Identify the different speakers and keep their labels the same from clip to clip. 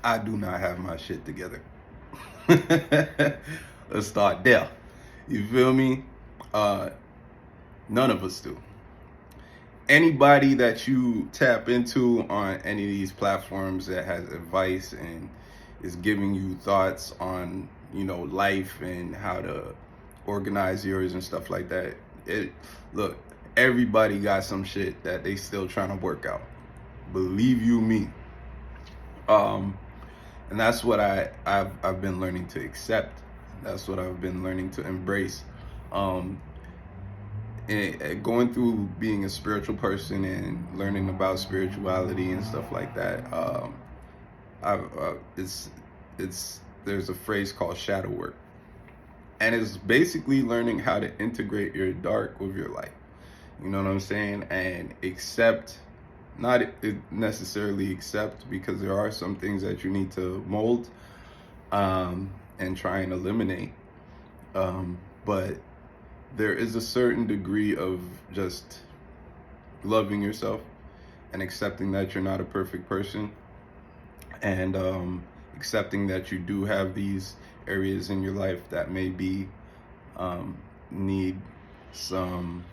Speaker 1: I do not have my shit together. Let's start there. You feel me? Uh, None of us do. Anybody that you tap into on any of these platforms that has advice and is giving you thoughts on, life and how to organize yours and stuff like that. It Look, everybody got some shit that they still trying to work out. Believe you me. Um, and that's what I've been learning to accept. That's what I've been learning to embrace. Um, and going through being a spiritual person and learning about spirituality and stuff like that, it's there's a phrase called shadow work, and it's basically learning how to integrate your dark with your light. You know what I'm saying? And accept, not necessarily accept, because there are some things that you need to mold, and try and eliminate. But there is a certain degree of just loving yourself and accepting that you're not a perfect person, and accepting that you do have these areas in your life that maybe need some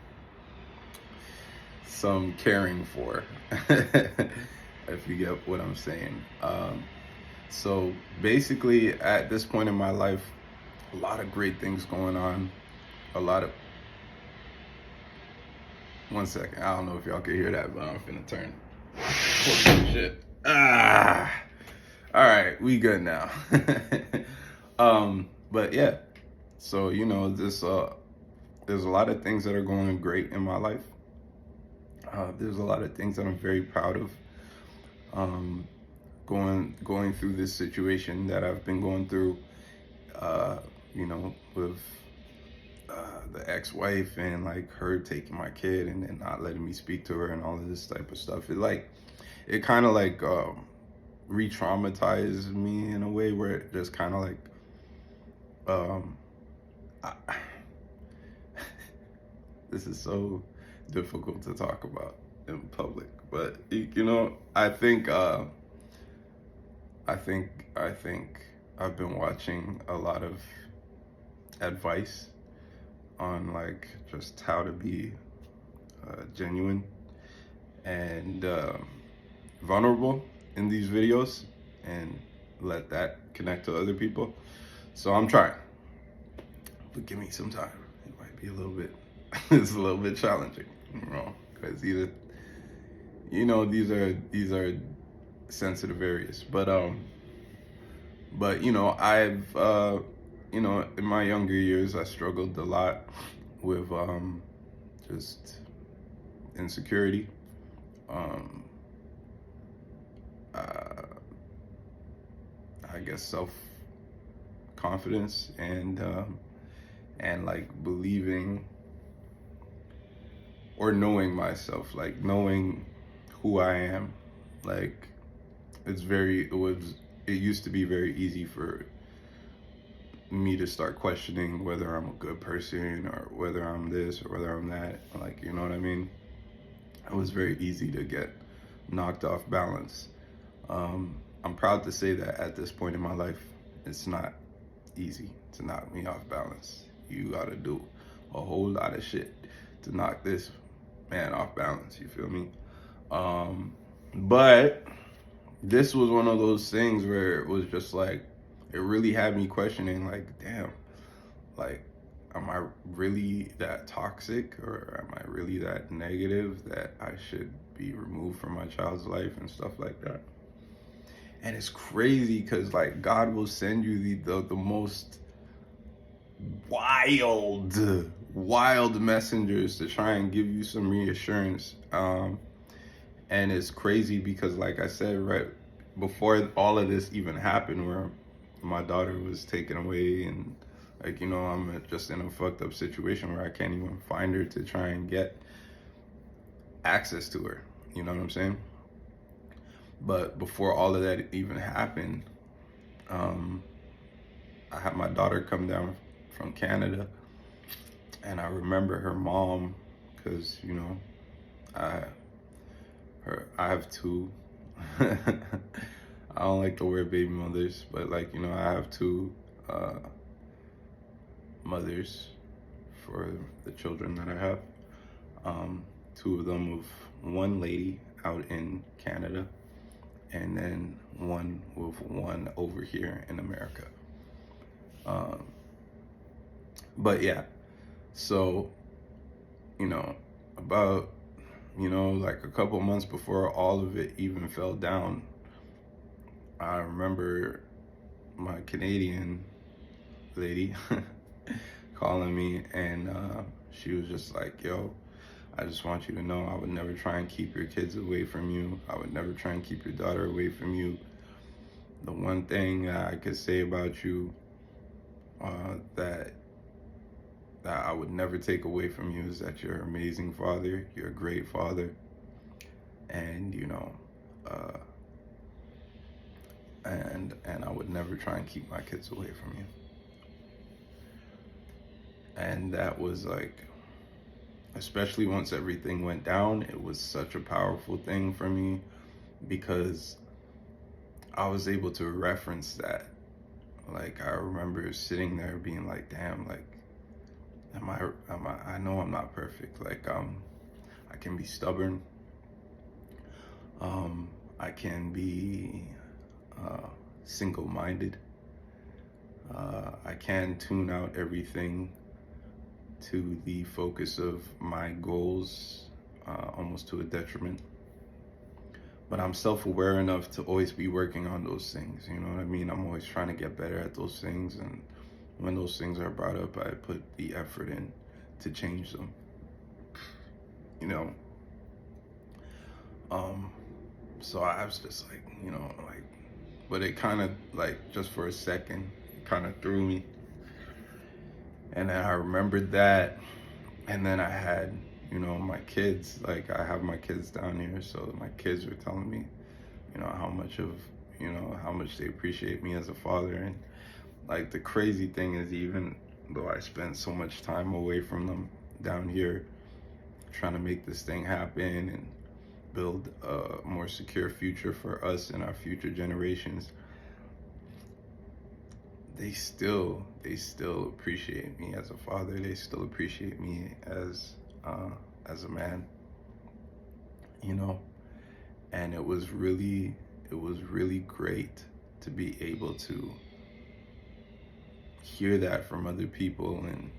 Speaker 1: caring for, if you get what I'm saying. So basically, at this point in my life, a lot of great things going on. A lot of One second. I don't know if y'all can hear that, but I'm finna turn. Holy shit. All right, we good now. But yeah. So there's a lot of things that are going great in my life. There's a lot of things that I'm very proud of. Um, going through this situation that I've been going through. With the ex-wife and like her taking my kid and then not letting me speak to her and all of this type of stuff. It kind of like re-traumatized me in a way where it just kind of like um, I, this is so difficult to talk about in public, but I think I've been watching a lot of advice on like just how to be genuine and vulnerable in these videos and let that connect to other people. So I'm trying, but give me some time. It might be a little bit, it's a little bit challenging, because these are sensitive areas. But in my younger years, I struggled a lot with just insecurity, um, uh, I guess self confidence, and like believing or knowing myself, like knowing who I am. Like it used to be very easy for me to start questioning whether I'm a good person or whether I'm this or whether I'm that. Like, you know what I mean? It was very easy to get knocked off balance. I'm proud to say that at this point in my life, it's not easy to knock me off balance. You gotta do a whole lot of shit to knock this man off balance. You feel me? But this was one of those things where it was just like, it really had me questioning, like, damn, like, am I really that toxic, or am I really that negative that I should be removed from my child's life and stuff like that? And it's crazy because like God will send you the most wild messengers to try and give you some reassurance. And it's crazy because, like I said, right before all of this even happened, where my daughter was taken away, and like, I'm just in a fucked up situation where I can't even find her to try and get access to her. You know what I'm saying? But before all of that even happened, I had my daughter come down from Canada, and I remember her mom, because I I have two. I don't like the word baby mothers, but like, I have two mothers for the children that I have. Two of them with one lady out in Canada, and then one with one over here in America. Um, but yeah, so, about, like a couple months before all of it even fell down, I remember my Canadian lady calling me, and she was just like, yo, I just want you to know I would never try and keep your kids away from you. I would never try and keep your daughter away from you. The one thing I could say about you that I would never take away from you is that you're an amazing father. You're a great father. And, uh, and I would never try and keep my kids away from you. And that was like, especially once everything went down, it was such a powerful thing for me, because I was able to reference that. Like, I remember sitting there being like, damn, like, I know I'm not perfect. Like, I can be stubborn. I can be single-minded. I can tune out everything to the focus of my goals, almost to a detriment. But I'm self-aware enough to always be working on those things. You know what I mean? I'm always trying to get better at those things, and when those things are brought up, I put the effort in to change them. So I was just like, but it kind of, like, just for a second, it kind of threw me. And then I remembered that, and then I had, my kids. Like, I have my kids down here, so my kids were telling me, how much they appreciate me as a father. And like, the crazy thing is, even though I spent so much time away from them down here, trying to make this thing happen and build a more secure future for us and our future generations, they still appreciate me as a father. They still appreciate me as a man, and it was really great to be able to hear that from other people, and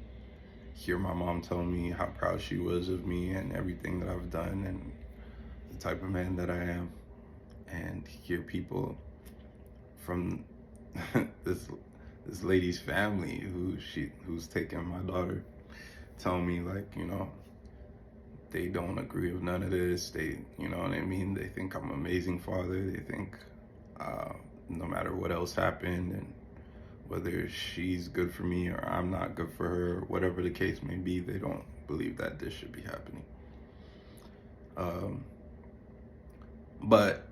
Speaker 1: hear my mom tell me how proud she was of me and everything that I've done and the type of man that I am, and hear people from this lady's family who's taken my daughter tell me, like, they don't agree with none of this. They, you know what I mean? They think I'm an amazing father. They think no matter what else happened, and whether she's good for me or I'm not good for her, whatever the case may be, they don't believe that this should be happening. But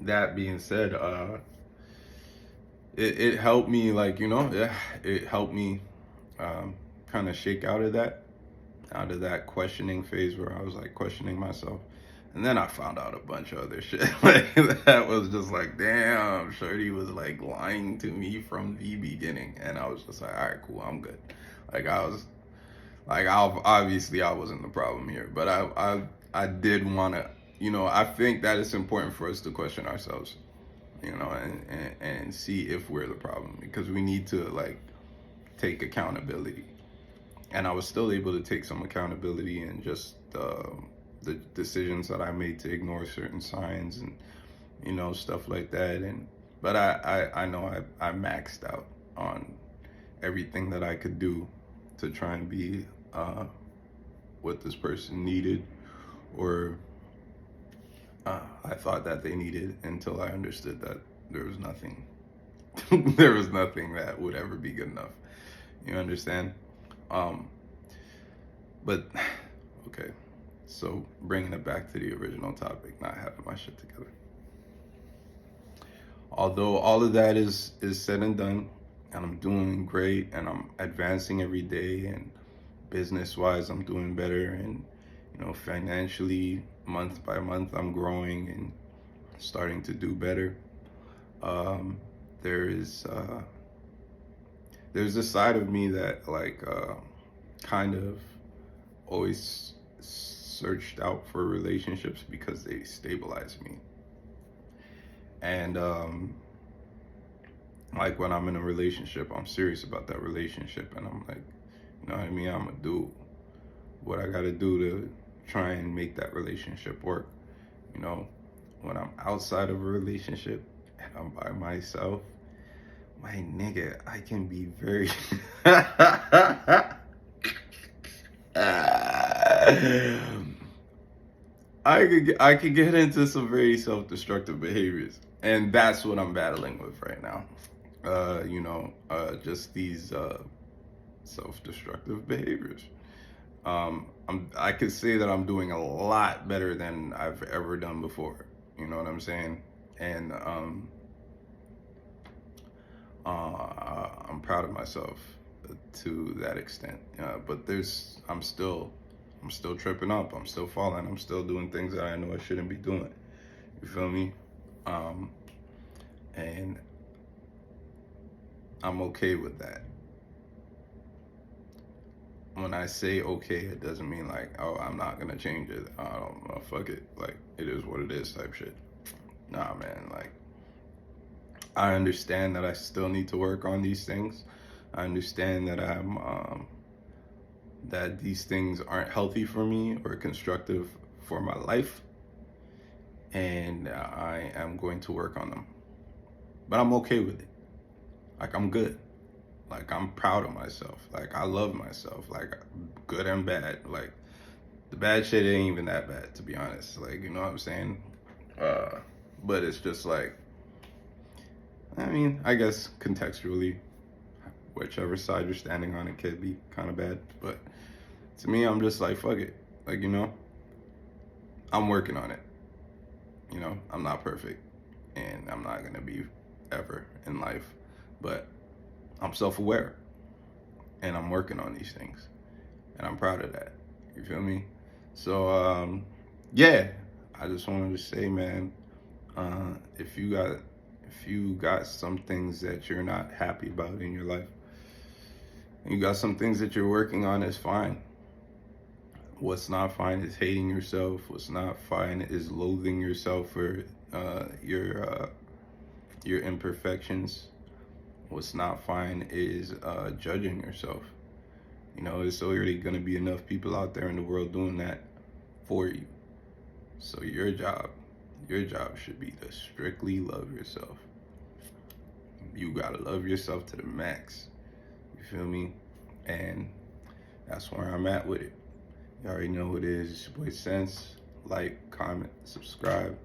Speaker 1: that being said, it helped me, like, it helped me kind of shake out of that questioning phase where I was like questioning myself. And then I found out a bunch of other shit. Like, that was just like, damn, Shorty was like lying to me from the beginning. And I was just like, all right, cool, I'm good. Like, obviously I wasn't the problem here, but I did want to, I think that it's important for us to question ourselves, and see if we're the problem, because we need to, like, take accountability. And I was still able to take some accountability in just the decisions that I made to ignore certain signs and, stuff like that. But I know I maxed out on everything that I could do to try and be what this person needed, or I thought that they needed, until I understood that there was nothing there was nothing that would ever be good enough. You understand? But okay, so bringing it back to the original topic, not having my shit together. Although all of that is said and done, and I'm doing great, and I'm advancing every day, and business-wise I'm doing better, and financially, month by month, I'm growing, and starting to do better. Um, there is there's a side of me that like kind of always searched out for relationships because they stabilize me. And like when I'm in a relationship, I'm serious about that relationship, and I'm like, you know what I mean? I'm gonna do what I gotta do to try and make that relationship work. You know, when I'm outside of a relationship and I'm by myself, my nigga, I can be very I could get into some very self-destructive behaviors, and that's what I'm battling with right now. Just these self-destructive behaviors. I could say that I'm doing a lot better than I've ever done before. You know what I'm saying? And I'm proud of myself to that extent. But I'm still tripping up. I'm still falling. I'm still doing things that I know I shouldn't be doing. You feel me? And I'm okay with that. When I say okay, it doesn't mean like, oh, I'm not gonna change it. I don't know, fuck it. Like, it is what it is type shit. Nah, man. Like, I understand that I still need to work on these things. I understand that that these things aren't healthy for me or constructive for my life, and I am going to work on them. But I'm okay with it. Like, I'm good. Like, I'm proud of myself. Like, I love myself. Like, good and bad. Like, the bad shit ain't even that bad, to be honest. Like, you know what I'm saying? But it's just like, I mean, I guess contextually, whichever side you're standing on, it could be kind of bad. But to me, I'm just like, fuck it. Like, you know, I'm working on it. You know, I'm not perfect, and I'm not gonna be ever in life. But I'm self-aware, and I'm working on these things, and I'm proud of that. You feel me? So, yeah, I just wanted to say, man, if you got some things that you're not happy about in your life, and you got some things that you're working on, it's fine. What's not fine is hating yourself. What's not fine is loathing yourself for your imperfections. What's not fine is judging yourself. You know, there's already going to be enough people out there in the world doing that for you. So your job should be to strictly love yourself. You gotta love yourself to the max. You feel me? And that's where I'm at with it. You already know what it is. It's your boy Sense. Like, comment, subscribe.